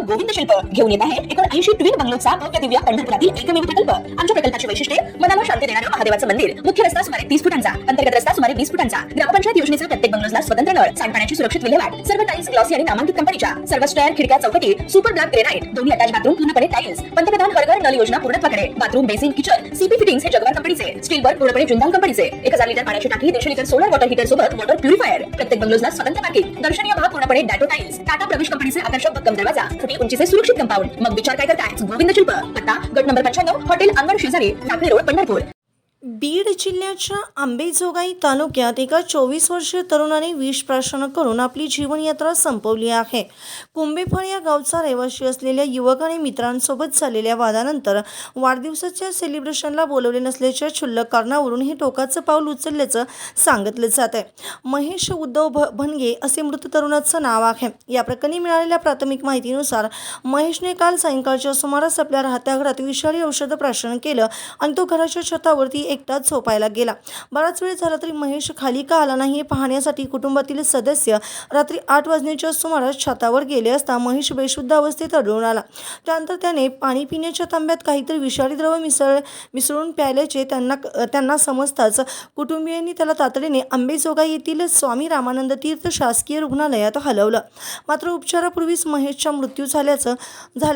गोविंद शिल्प घेऊन येत आहे 79 ट्विन बंगलोचा भव्य दिव्य पंढरपुरातील एकमेव प्रकल्प। आमच्या प्रकल्पाची वैशिष्ट्ये मनाला शांती देणारं महादेवाचं मंदिर, मुख्य रस्ता सुमारे 30 फुटांचा, अंतर्गत रस्ता सुमारे 20 फुटांचा, ग्रामपंचायत योजनेचा प्रत्येक बंगलोजला स्वतंत्र नळ, सांडपाण्याची सुरक्षित विल्हेवाट, सर्व टाइल्स ग्लॉसी आणि नामांकित कंपनीच्या, सर्व स्टॅर खिडक्या चौकटी सुपर ब्लॅक ग्रेनाइट, दोन्ही अटॅच बाथरूम पूर्णपणे टाइल्स, पंतप्रधान हर नळ योजना पूर्णत्वाकडे, bathroom basin kitchen CP fittings हे जगवार कंपनीचे, स्टील वर्क पूर्णपणे जिंदाल कंपनीचे, 1000 लिटर पाण्याची टाकी, 150 लिटर सोलर वॉटर हीटर सोबत वॉटर प्युरिफायर, प्रत्येक बंगलोजला स्वतंत्र पार्किंग, दर्शनीय भाग पूर्णपणे डॅटो टाइल्स, टाटा प्रवेश कंपनीचे आकर्षक भक्कम दरवाजा, छोटी उंचीचे सुरक्षित कंपाऊंड। मग विचार काय करताय? गोविंद शिल्प, पत्ता गट नंबर 95, हॉटेल अंगण शेजारी, टाकळी रोड, पंढरपूर। बीड जिल्ह्याच्या अंबेजोगाई तालुक्यात एका 24 वर्षीय तरुणाने विष प्राशन करून आपली जीवनयात्रा संपवली आहे। कुंभेफळ या गावचा रहिवासी असलेल्या युवकाने मित्रांसोबत झालेल्या वादानंतर वाढदिवसाच्या सेलिब्रेशनला बोलवले नसल्याच्या क्षुल्लक कारणावरून हे टोकाचं पाऊल उचलल्याचं सांगितलं जात आहे। महेश उद्धव भनगे असे मृत तरुणाचं नाव आहे। या प्रकरणी मिळालेल्या प्राथमिक माहितीनुसार महेशने काल सायंकाळच्या सुमारास आपल्या राहत्या घरात विषारी औषध प्राशन केलं आणि तो घराच्या छतावरती एकटाच झोपायला गेला। बराच वेळ झाला तरी महेश खाली का आला नाही हे पाहण्यासाठी कुटुंबातील सदस्य रात्री 8 वाजण्याच्या सुमारास छतावर गेले असता महेश बेशुद्ध अवस्थेत आढळून आला। त्यानंतर त्याने पाणी पिण्याच्या तांब्यात काहीतरी विषारी द्रव मिसळून प्यायल्याचे त्यांना समजताच कुटुंबियांनी त्याला तातडीने अंबेजोगाई येथील स्वामी रामानंद तीर्थ शासकीय रुग्णालयात हलवलं। मात्र उपचारापूर्वीच महेशचा मृत्यू झाला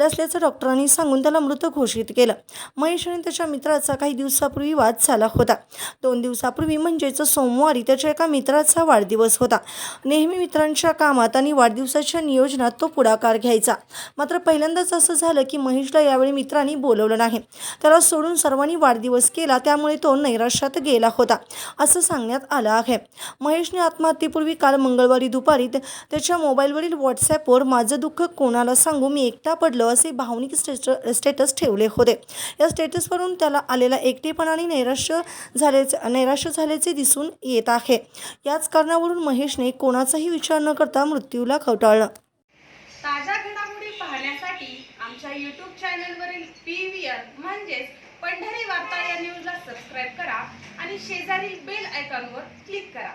असल्याचं डॉक्टरांनी सांगून त्याला मृत घोषित केलं। महेश आणि त्याच्या मित्राचा काही दिवसापूर्वी वाद झाला होता। 2 दिवसापूर्वी म्हणजेच सोमवारी त्याच्या एका मित्राचा वाढदिवस होता। नेहमी मित्रांच्या कामात आणि वाढदिवसाच्या नियोजनात तो पुढाकार घ्यायचा। मात्र पहिल्यांदाच असं झालं की महेशला यावेळी मित्रांनी बोलवलं नाही। त्याला सोडून सर्वांनी वाढदिवस केला, त्यामुळे तो नैराश्यात गेला होता असं सांगण्यात आलं आहे। महेशने आत्महत्येपूर्वी काल मंगळवारी दुपारी त्याच्या मोबाईलवरील व्हॉट्सॲपवर माझं दुःख कोणाला सांगू, मी एकटा पडलो असे भावनिक स्टेटस ठेवले होते। या स्टेटसवरून त्याला आलेला एकटेपणा आणि नैराश्य झाल्याचे दिसून येत आहे। याच कारणावरून महेशने कोणाचाही विचार न करता मृत्यूला कवटाळलं। ताज्या घडामोडी पाहण्यासाठी आमच्या YouTube चॅनलवरील PVR म्हणजेच पंढरी वार्ता या न्यूजला सबस्क्राईब करा आणि शेजारील बेल आयकॉनवर क्लिक करा।